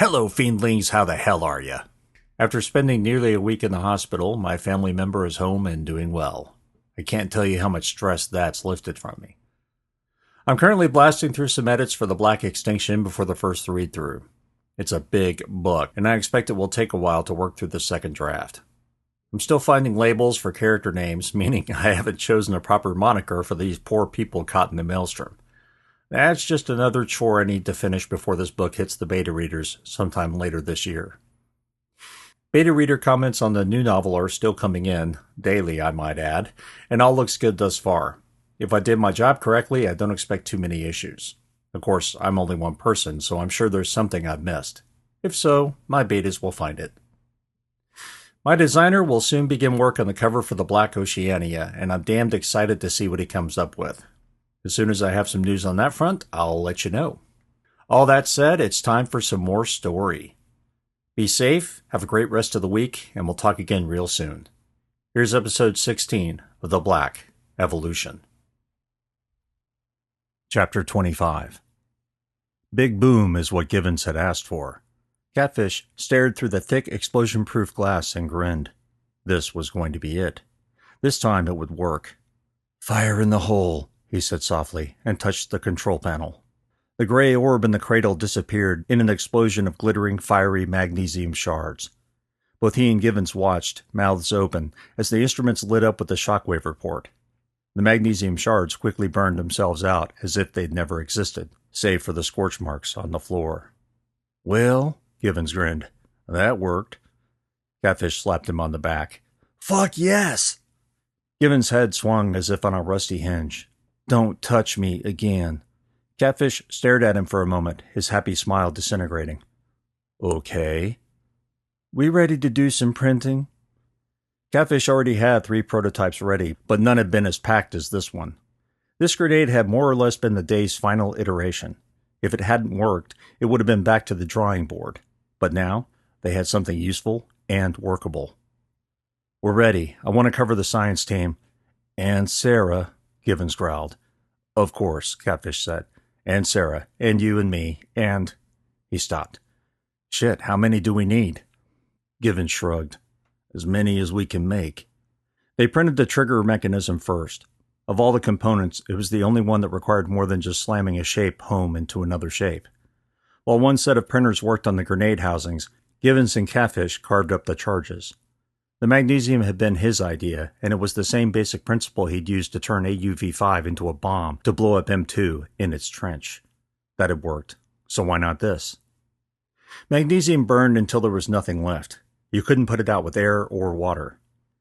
Hello, fiendlings, how the hell are ya? After spending nearly a week in the hospital, my family member is home and doing well. I can't tell you how much stress that's lifted from me. I'm currently blasting through some edits for the Black Extinction before the first read-through. It's a big book, and I expect it will take a while to work through the second draft. I'm still finding labels for character names, meaning I haven't chosen a proper moniker for these poor people caught in the maelstrom. That's just another chore I need to finish before this book hits the beta readers sometime later this year. Beta reader comments on the new novel are still coming in, daily I might add, and all looks good thus far. If I did my job correctly, I don't expect too many issues. Of course, I'm only one person, so I'm sure there's something I've missed. If so, my betas will find it. My designer will soon begin work on the cover for the Black Oceania, and I'm damned excited to see what he comes up with. As soon as I have some news on that front, I'll let you know. All that said, it's time for some more story. Be safe, have a great rest of the week, and we'll talk again real soon. Here's episode 16 of The Black Evolution. Chapter 25. Big boom is what Givens had asked for. Catfish stared through the thick explosion-proof glass and grinned. This was going to be it. This time it would work. Fire in the hole, he said softly, and touched the control panel. The gray orb in the cradle disappeared in an explosion of glittering, fiery magnesium shards. Both he and Givens watched, mouths open, as the instruments lit up with the shockwave report. The magnesium shards quickly burned themselves out as if they'd never existed, save for the scorch marks on the floor. Well, Givens grinned. That worked. Catfish slapped him on the back. Fuck yes! Givens' head swung as if on a rusty hinge. Don't touch me again. Catfish stared at him for a moment, his happy smile disintegrating. Okay. We ready to do some printing? Catfish already had 3 prototypes ready, but none had been as packed as this one. This grenade had more or less been the day's final iteration. If it hadn't worked, it would have been back to the drawing board. But now, they had something useful and workable. We're ready. I want to cover the science team. And Sarah, Givens growled. Of course, Catfish said. And Sarah, and you and me, and... He stopped. Shit, how many do we need? Givens shrugged. As many as we can make. They printed the trigger mechanism first. Of all the components, it was the only one that required more than just slamming a shape home into another shape. While one set of printers worked on the grenade housings, Givens and Catfish carved up the charges. The magnesium had been his idea, and it was the same basic principle he'd used to turn AUV-5 into a bomb to blow up M2 in its trench. That had worked, so why not this? Magnesium burned until there was nothing left. You couldn't put it out with air or water.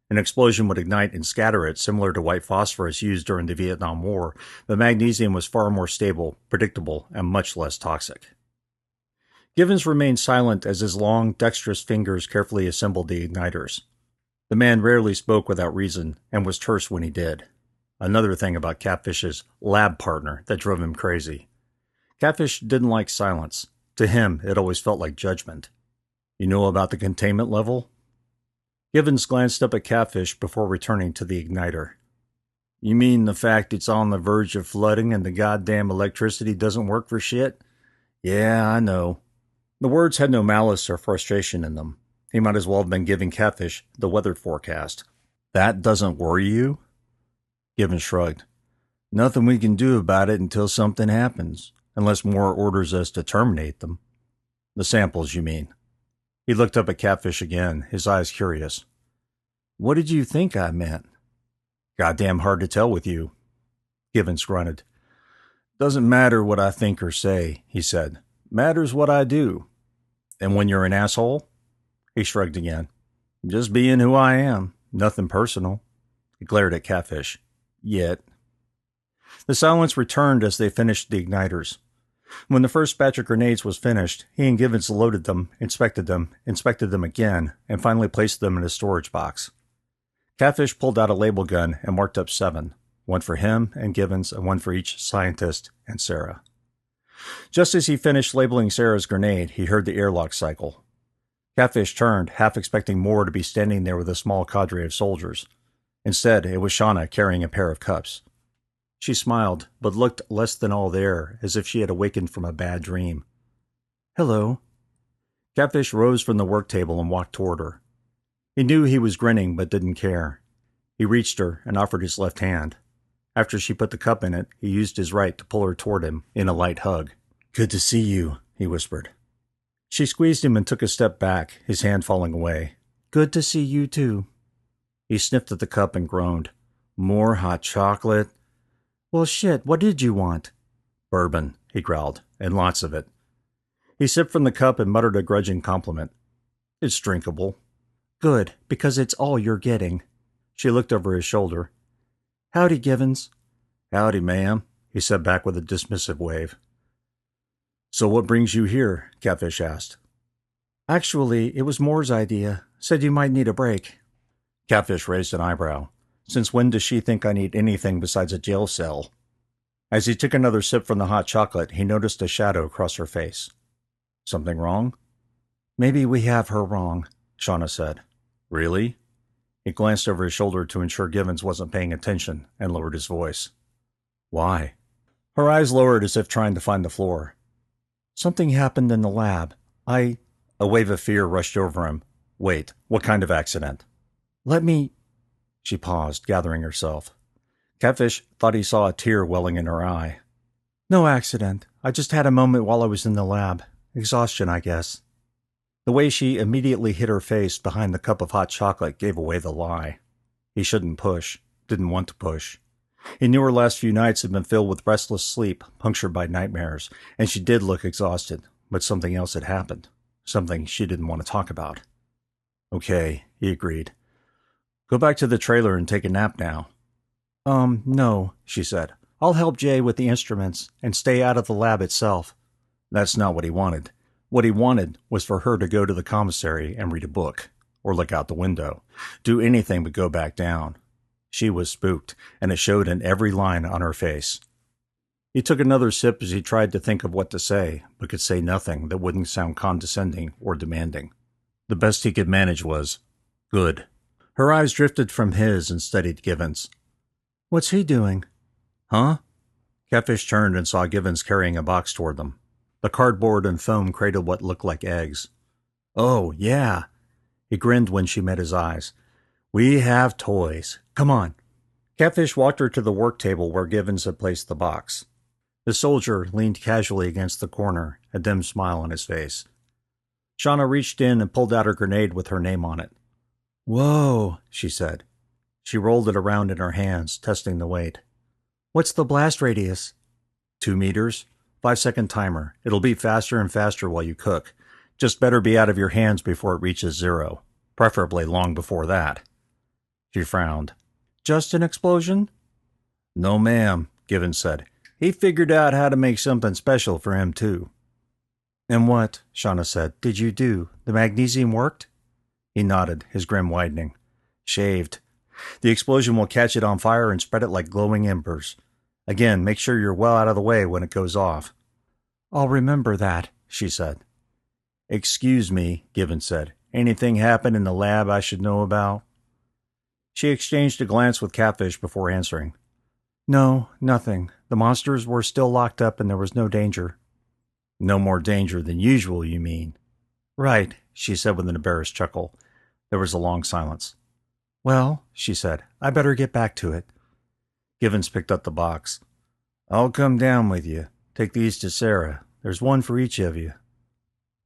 An explosion would ignite and scatter it, similar to white phosphorus used during the Vietnam War, but magnesium was far more stable, predictable, and much less toxic. Givens remained silent as his long, dexterous fingers carefully assembled the igniters. The man rarely spoke without reason, and was terse when he did. Another thing about Catfish's lab partner that drove him crazy. Catfish didn't like silence. To him, it always felt like judgment. You know about the containment level? Givens glanced up at Catfish before returning to the igniter. You mean the fact it's on the verge of flooding and the goddamn electricity doesn't work for shit? Yeah, I know. The words had no malice or frustration in them. He might as well have been giving Catfish the weather forecast. That doesn't worry you? Givens shrugged. Nothing we can do about it until something happens, unless Moore orders us to terminate them. The samples, you mean? He looked up at Catfish again, his eyes curious. What did you think I meant? Goddamn hard to tell with you. Givens grunted. Doesn't matter what I think or say, he said. Matters what I do. And when you're an asshole? He shrugged again. Just being who I am. Nothing personal. He glared at Catfish. Yet. The silence returned as they finished the igniters. When the first batch of grenades was finished, he and Givens loaded them, inspected them again, and finally placed them in a storage box. Catfish pulled out a label gun and marked up 7, one for him and Givens and one for each scientist and Sarah. Just as he finished labeling Sarah's grenade, he heard the airlock cycle. Catfish turned, half expecting Moore to be standing there with a small cadre of soldiers. Instead, it was Shauna carrying a pair of cups. She smiled, but looked less than all there, as if she had awakened from a bad dream. Hello. Catfish rose from the work table and walked toward her. He knew he was grinning but didn't care. He reached her and offered his left hand. After she put the cup in it, he used his right to pull her toward him in a light hug. "Good to see you," he whispered. She squeezed him and took a step back, his hand falling away. "Good to see you, too." He sniffed at the cup and groaned. "More hot chocolate?" "Well, shit, what did you want?" "Bourbon," he growled, "and lots of it." He sipped from the cup and muttered a grudging compliment. "It's drinkable." "Good, because it's all you're getting." She looked over his shoulder. "Howdy, Givens." "Howdy, ma'am," he said back with a dismissive wave. "So what brings you here?" Catfish asked. "Actually, it was Moore's idea. Said you might need a break." Catfish raised an eyebrow. "Since when does she think I need anything besides a jail cell?" As he took another sip from the hot chocolate, he noticed a shadow cross her face. "Something wrong?" "Maybe we have her wrong," Shauna said. "Really?" He glanced over his shoulder to ensure Givens wasn't paying attention and lowered his voice. "Why?" Her eyes lowered as if trying to find the floor. "Something happened in the lab. A wave of fear rushed over him. "Wait, what kind of accident?" "Let me—" She paused, gathering herself. Catfish thought he saw a tear welling in her eye. "No accident. I just had a moment while I was in the lab. Exhaustion, I guess." The way she immediately hid her face behind the cup of hot chocolate gave away the lie. He shouldn't push, didn't want to push. He knew her last few nights had been filled with restless sleep, punctured by nightmares, and she did look exhausted, but something else had happened, something she didn't want to talk about. "Okay," he agreed. "Go back to the trailer and take a nap now." No," she said. "I'll help Jay with the instruments and stay out of the lab itself." That's not what he wanted. What he wanted was for her to go to the commissary and read a book, or look out the window, do anything but go back down. She was spooked, and it showed in every line on her face. He took another sip as he tried to think of what to say, but could say nothing that wouldn't sound condescending or demanding. The best he could manage was, "Good." Her eyes drifted from his and studied Givens. "What's he doing?" "Huh?" Catfish turned and saw Givens carrying a box toward them. The cardboard and foam cradled what looked like eggs. "Oh, yeah." He grinned when she met his eyes. "We have toys. Come on." Catfish walked her to the work table where Givens had placed the box. The soldier leaned casually against the corner, a dim smile on his face. Shauna reached in and pulled out her grenade with her name on it. "Whoa," she said. She rolled it around in her hands, testing the weight. "What's the blast radius?" 2 meters. 5-second timer. It'll be faster and faster while you cook. Just better be out of your hands before it reaches 0. Preferably long before that. She frowned. "Just an explosion?" "No, ma'am," Givens said. "He figured out how to make something special for him, too." "And what," Shauna said, "did you do? The magnesium worked?" He nodded, his grin widening. "Shaved. The explosion will catch it on fire and spread it like glowing embers. Again, make sure you're well out of the way when it goes off." "I'll remember that," she said. "Excuse me," Givens said. "Anything happen in the lab I should know about?" She exchanged a glance with Catfish before answering. "No, nothing. The monsters were still locked up and there was no danger." "No more danger than usual, you mean?" "Right," she said with an embarrassed chuckle. There was a long silence. "Well," she said, "I better get back to it." Givens picked up the box. "I'll come down with you. Take these to Sarah. There's one for each of you."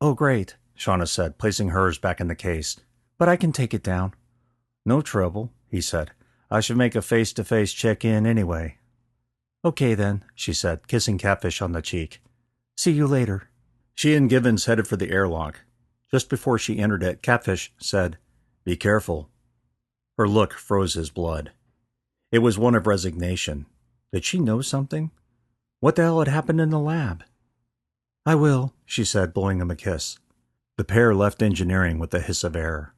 "Oh, great," Shauna said, placing hers back in the case. "But I can take it down." "No trouble," he said. "I should make a face-to-face check-in anyway." "Okay, then," she said, kissing Catfish on the cheek. "See you later." She and Givens headed for the airlock. Just before she entered it, Catfish said, "Be careful." Her look froze his blood. It was one of resignation. Did she know something? What the hell had happened in the lab? "I will," she said, blowing him a kiss. The pair left engineering with a hiss of air.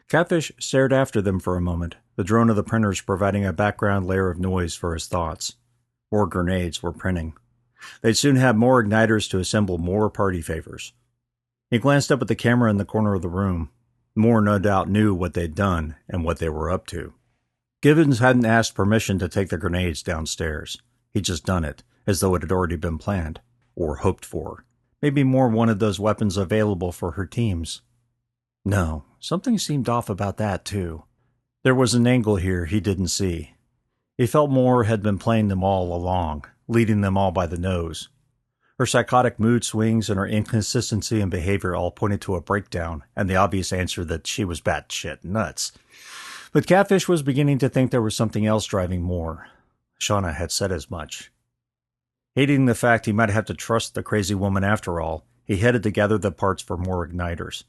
Catfish stared after them for a moment, the drone of the printers providing a background layer of noise for his thoughts. More grenades were printing. They'd soon have more igniters to assemble more party favors. He glanced up at the camera in the corner of the room. Moore no doubt knew what they'd done and what they were up to. Givens hadn't asked permission to take the grenades downstairs. He'd just done it, as though it had already been planned, or hoped for. Maybe Moore wanted those weapons available for her teams. No, something seemed off about that, too. There was an angle here he didn't see. He felt Moore had been playing them all along, leading them all by the nose. Her psychotic mood swings and her inconsistency in behavior all pointed to a breakdown and the obvious answer that she was batshit nuts. But Catfish was beginning to think there was something else driving Moore. Shauna had said as much. Hating the fact he might have to trust the crazy woman after all, he headed to gather the parts for more igniters.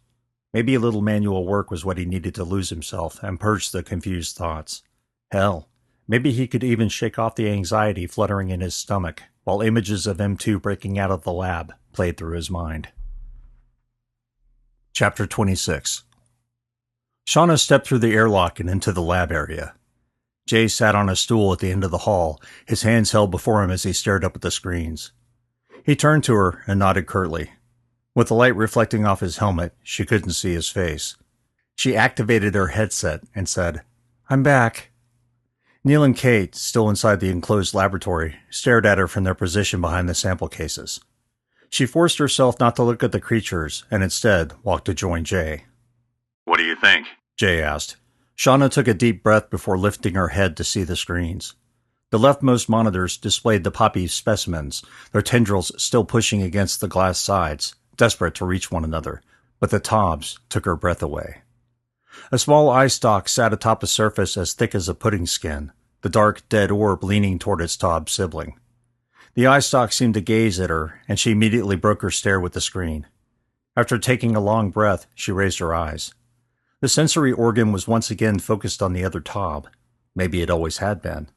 Maybe a little manual work was what he needed to lose himself and purge the confused thoughts. Hell, maybe he could even shake off the anxiety fluttering in his stomach, while images of M2 breaking out of the lab played through his mind. Chapter 26. Shauna stepped through the airlock and into the lab area. Jay sat on a stool at the end of the hall, his hands held before him as he stared up at the screens. He turned to her and nodded curtly. With the light reflecting off his helmet, she couldn't see his face. She activated her headset and said, "I'm back." Neil and Kate, still inside the enclosed laboratory, stared at her from their position behind the sample cases. She forced herself not to look at the creatures and instead walked to join Jay. "What do you think?" Jay asked. Shauna took a deep breath before lifting her head to see the screens. The leftmost monitors displayed the poppy specimens, their tendrils still pushing against the glass sides, desperate to reach one another, but the tobs took her breath away. A small eye stalk sat atop a surface as thick as a pudding skin, the dark, dead orb leaning toward its tob sibling. The eye stalk seemed to gaze at her, and she immediately broke her stare with the screen. After taking a long breath, she raised her eyes. The sensory organ was once again focused on the other tob. Maybe it always had been.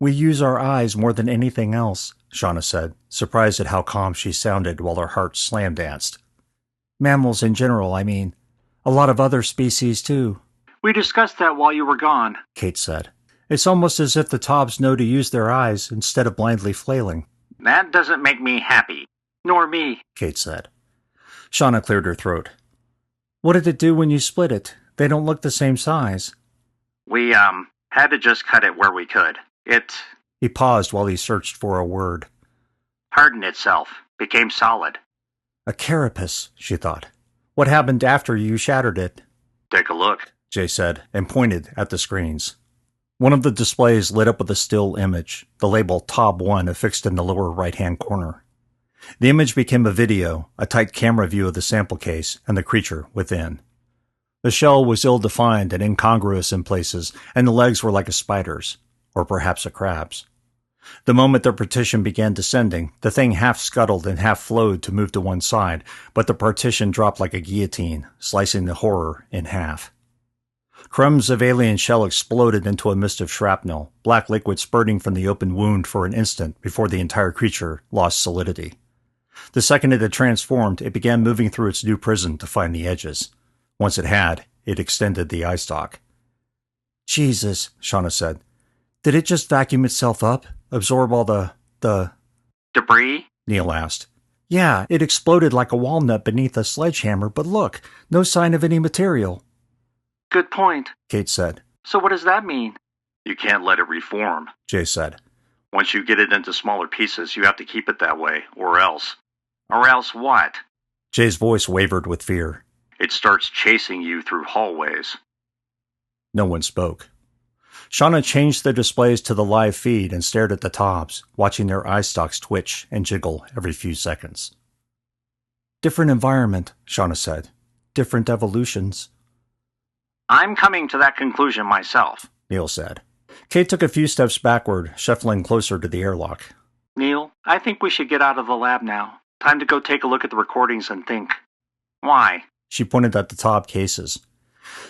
"We use our eyes more than anything else," Shauna said, surprised at how calm she sounded while her heart slam-danced. "Mammals in general, I mean. A lot of other species, too." "We discussed that while you were gone," Kate said. "It's almost as if the tobs know to use their eyes instead of blindly flailing." "That doesn't make me happy. Nor me," Kate said. Shauna cleared her throat. "What did it do when you split it? They don't look the same size." "We, had to just cut it where we could. It He paused while he searched for a word. hardened itself, became solid." A carapace, she thought. What happened after you shattered it? "Take a look," Jay said, and pointed at the screens. One of the displays lit up with a still image, the label Tob 1 affixed in the lower right-hand corner. The image became a video, a tight camera view of the sample case and the creature within. The shell was ill-defined and incongruous in places, and the legs were like a spider's, or perhaps a crab's. The moment the partition began descending, the thing half scuttled and half flowed to move to one side, but the partition dropped like a guillotine, slicing the horror in half. Crumbs of alien shell exploded into a mist of shrapnel, black liquid spurting from the open wound for an instant before the entire creature lost solidity. The second it had transformed, it began moving through its new prison to find the edges. Once it had, it extended the eye stalk. "Jesus," Shauna said. "Did it just vacuum itself up? Absorb all the "Debris?" Neil asked. "Yeah, it exploded like a walnut beneath a sledgehammer, but look, no sign of any material." "Good point," Kate said. "So what does that mean?" "You can't let it reform," Jay said. "Once you get it into smaller pieces, you have to keep it that way, or else." "Or else what?" Jay's voice wavered with fear. "It starts chasing you through hallways." No one spoke. Shauna changed the displays to the live feed and stared at the tobs, watching their eye stalks twitch and jiggle every few seconds. "Different environment," Shauna said. "Different evolutions." "I'm coming to that conclusion myself," Neil said. Kate took a few steps backward, shuffling closer to the airlock. "Neil, I think we should get out of the lab now. Time to go take a look at the recordings and think." "Why?" She pointed at the tob cases.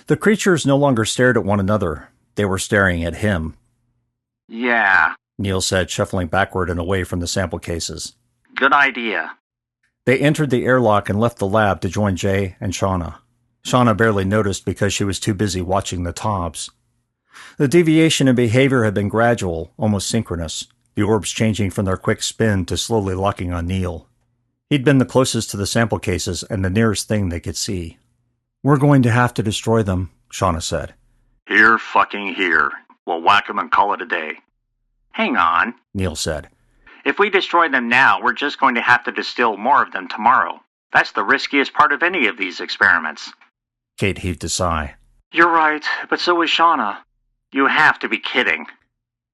The creatures no longer stared at one another. They were staring at him. "Yeah, Neil said, shuffling backward and away from the sample cases. good idea." They entered the airlock and left the lab to join Jay and Shauna. Shauna barely noticed because she was too busy watching the tobs. The deviation in behavior had been gradual, almost synchronous, the orbs changing from their quick spin to slowly locking on Neil. He'd been the closest to the sample cases and the nearest thing they could see. "We're going to have to destroy them," Shauna said. "Here fucking here. We'll whack 'em and call it a day." "Hang on," Neil said. If we destroy them now, we're just going to have to distill more of them tomorrow. That's the riskiest part of any of these experiments. Kate heaved a sigh. You're right, but so is Shauna. You have to be kidding.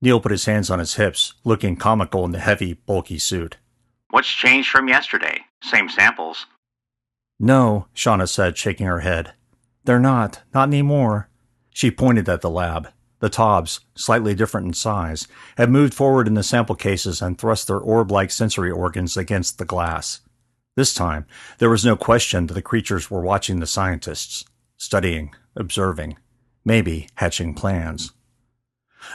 Neil put his hands on his hips, looking comical in the heavy, bulky suit. What's changed from yesterday? Same samples. No, Shauna said, shaking her head. They're not anymore. She pointed at the lab. The Tobs, slightly different in size, had moved forward in the sample cases and thrust their orb-like sensory organs against the glass. This time, there was no question that the creatures were watching the scientists, studying, observing, maybe hatching plans.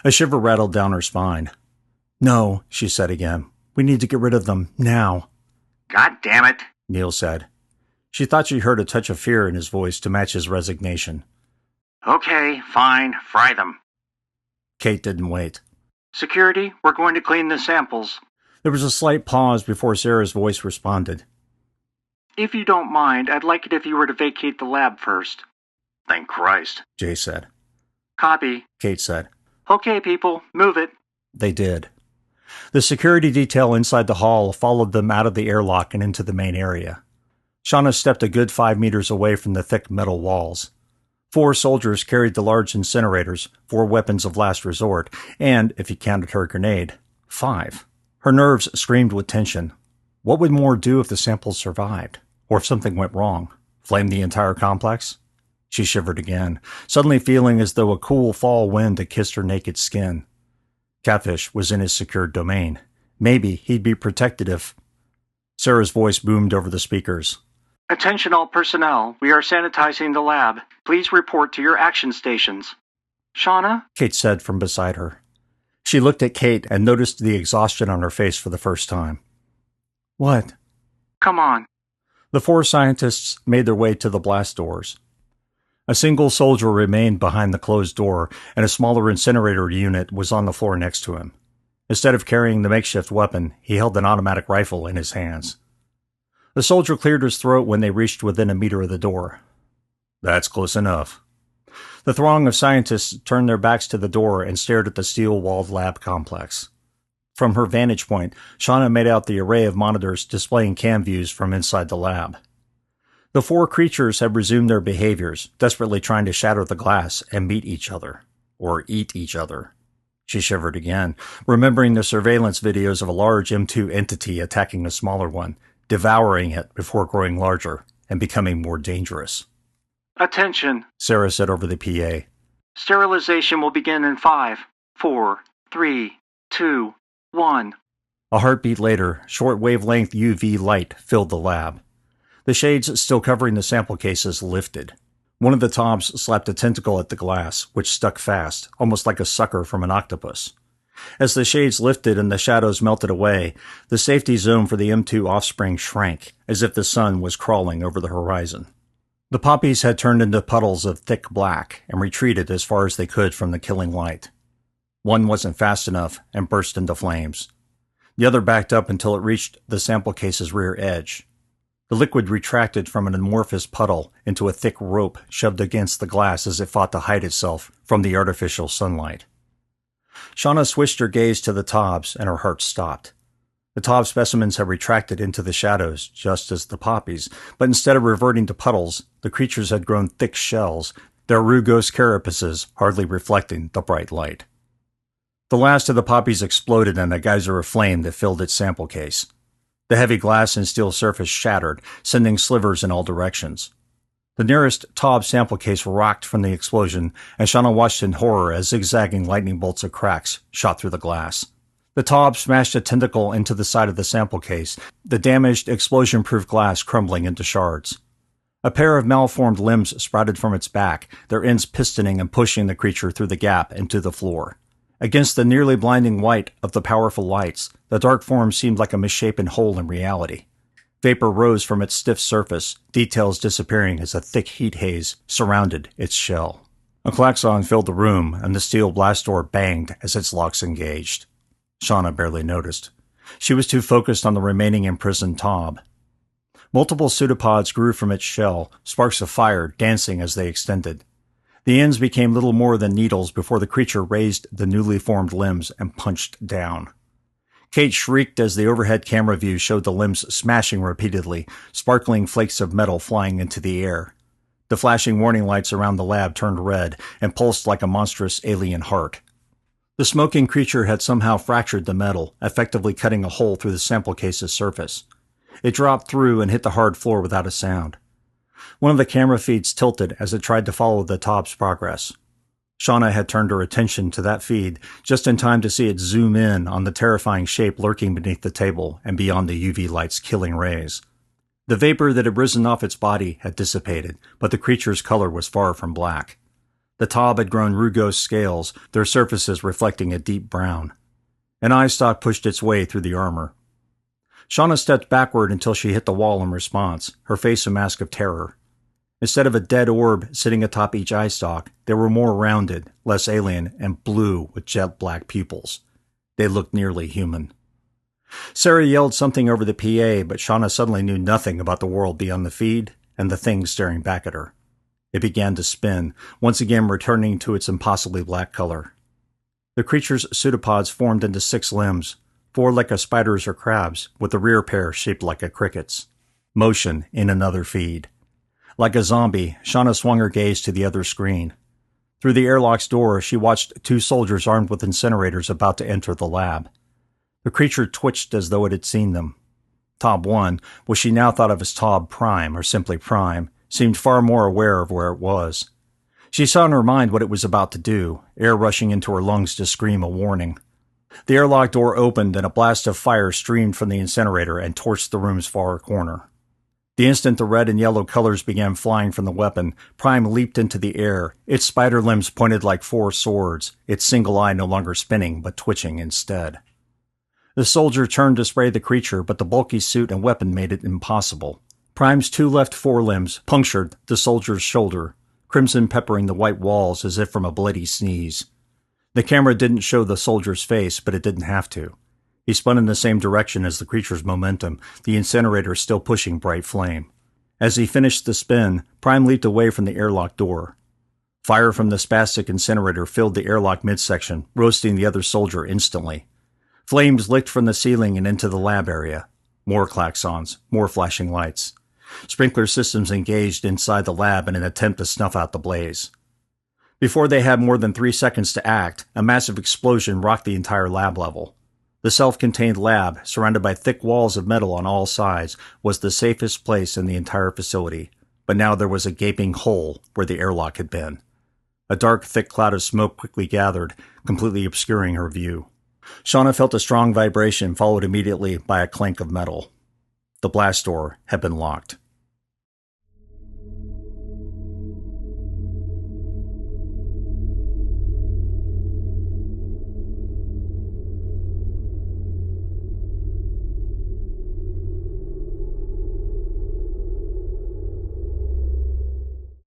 A shiver rattled down her spine. No, she said again. We need to get rid of them, now. God damn it, Neil said. She thought she heard a touch of fear in his voice to match his resignation. Okay, fine, fry them. Kate didn't wait. Security, we're going to clean the samples. There was a slight pause before Sarah's voice responded. If you don't mind, I'd like it if you were to vacate the lab first. Thank Christ, Jay said. Copy, Kate said. Okay, people, move it. They did. The security detail inside the hall followed them out of the airlock and into the main area. Shauna stepped a good 5 meters away from the thick metal walls. 4 soldiers carried the large incinerators, 4 weapons of last resort, and, if you counted her grenade, 5. Her nerves screamed with tension. What would Moore do if the samples survived? Or if something went wrong? Flame the entire complex? She shivered again, suddenly feeling as though a cool fall wind had kissed her naked skin. Catfish was in his secured domain. Maybe he'd be protected if... Sarah's voice boomed over the speakers. Attention all personnel, we are sanitizing the lab. Please report to your action stations. Shauna? Kate said from beside her. She looked at Kate and noticed the exhaustion on her face for the first time. What? Come on. The 4 scientists made their way to the blast doors. A single soldier remained behind the closed door, and a smaller incinerator unit was on the floor next to him. Instead of carrying the makeshift weapon, he held an automatic rifle in his hands. The soldier cleared his throat when they reached within a meter of the door. That's close enough. The throng of scientists turned their backs to the door and stared at the steel-walled lab complex. From her vantage point, Shauna made out the array of monitors displaying cam views from inside the lab. The 4 creatures had resumed their behaviors, desperately trying to shatter the glass and meet each other. Or eat each other. She shivered again, remembering the surveillance videos of a large M2 entity attacking a smaller one, devouring it before growing larger and becoming more dangerous. Attention, Sarah said over the PA. Sterilization will begin in 5, 4, 3, 2, 1. A heartbeat later, short-wavelength UV light filled the lab. The shades still covering the sample cases lifted. One of the Tobs slapped a tentacle at the glass, which stuck fast, almost like a sucker from an octopus. As the shades lifted and the shadows melted away, the safety zone for the M2 offspring shrank, as if the sun was crawling over the horizon. The poppies had turned into puddles of thick black and retreated as far as they could from the killing light. One wasn't fast enough and burst into flames. The other backed up until it reached the sample case's rear edge. The liquid retracted from an amorphous puddle into a thick rope shoved against the glass as it fought to hide itself from the artificial sunlight. Shauna switched her gaze to the Tobs, and her heart stopped. The Tob specimens had retracted into the shadows, just as the poppies, but instead of reverting to puddles, the creatures had grown thick shells, their rugose carapaces hardly reflecting the bright light. The last of the poppies exploded in a geyser of flame that filled its sample case. The heavy glass and steel surface shattered, sending slivers in all directions. The nearest Tob sample case rocked from the explosion, and Shauna watched in horror as zigzagging lightning bolts of cracks shot through the glass. The Tob smashed a tentacle into the side of the sample case, the damaged, explosion-proof glass crumbling into shards. A pair of malformed limbs sprouted from its back, their ends pistoning and pushing the creature through the gap into the floor. Against the nearly blinding white of the powerful lights, the dark form seemed like a misshapen hole in reality. Vapor rose from its stiff surface, details disappearing as a thick heat haze surrounded its shell. A klaxon filled the room, and the steel blast door banged as its locks engaged. Shauna barely noticed. She was too focused on the remaining imprisoned Tob. Multiple pseudopods grew from its shell, sparks of fire dancing as they extended. The ends became little more than needles before the creature raised the newly formed limbs and punched down. Kate shrieked as the overhead camera view showed the limbs smashing repeatedly, sparkling flakes of metal flying into the air. The flashing warning lights around the lab turned red and pulsed like a monstrous alien heart. The smoking creature had somehow fractured the metal, effectively cutting a hole through the sample case's surface. It dropped through and hit the hard floor without a sound. One of the camera feeds tilted as it tried to follow the Taub's progress. Shauna had turned her attention to that feed just in time to see it zoom in on the terrifying shape lurking beneath the table and beyond the UV light's killing rays. The vapor that had risen off its body had dissipated, but the creature's color was far from black. The Taub had grown rugose scales, their surfaces reflecting a deep brown. An eye stalk pushed its way through the armor. Shauna stepped backward until she hit the wall in response, her face a mask of terror. Instead of a dead orb sitting atop each eye stalk, they were more rounded, less alien, and blue with jet black pupils. They looked nearly human. Sarah yelled something over the PA, but Shauna suddenly knew nothing about the world beyond the feed and the thing staring back at her. It began to spin, once again returning to its impossibly black color. The creature's pseudopods formed into 6 limbs, 4 like a spider's or crab's, with the rear pair shaped like a cricket's. Motion in another feed. Like a zombie, Shauna swung her gaze to the other screen. Through the airlock's door, she watched 2 soldiers armed with incinerators about to enter the lab. The creature twitched as though it had seen them. Taub 1, what she now thought of as Taub Prime, or simply Prime, seemed far more aware of where it was. She saw in her mind what it was about to do, air rushing into her lungs to scream a warning. The airlock door opened and a blast of fire streamed from the incinerator and torched the room's far corner. The instant the red and yellow colors began flying from the weapon, Prime leaped into the air, its spider limbs pointed like 4 swords, its single eye no longer spinning but twitching instead. The soldier turned to spray the creature, but the bulky suit and weapon made it impossible. Prime's 2 left forelimbs punctured the soldier's shoulder, crimson peppering the white walls as if from a bloody sneeze. The camera didn't show the soldier's face, but it didn't have to. He spun in the same direction as the creature's momentum, the incinerator still pushing bright flame. As he finished the spin, Prime leaped away from the airlock door. Fire from the spastic incinerator filled the airlock midsection, roasting the other soldier instantly. Flames licked from the ceiling and into the lab area. More klaxons, more flashing lights. Sprinkler systems engaged inside the lab in an attempt to snuff out the blaze. Before they had more than 3 seconds to act, a massive explosion rocked the entire lab level. The self-contained lab, surrounded by thick walls of metal on all sides, was the safest place in the entire facility, but now there was a gaping hole where the airlock had been. A dark, thick cloud of smoke quickly gathered, completely obscuring her view. Shauna felt a strong vibration, followed immediately by a clank of metal. The blast door had been locked.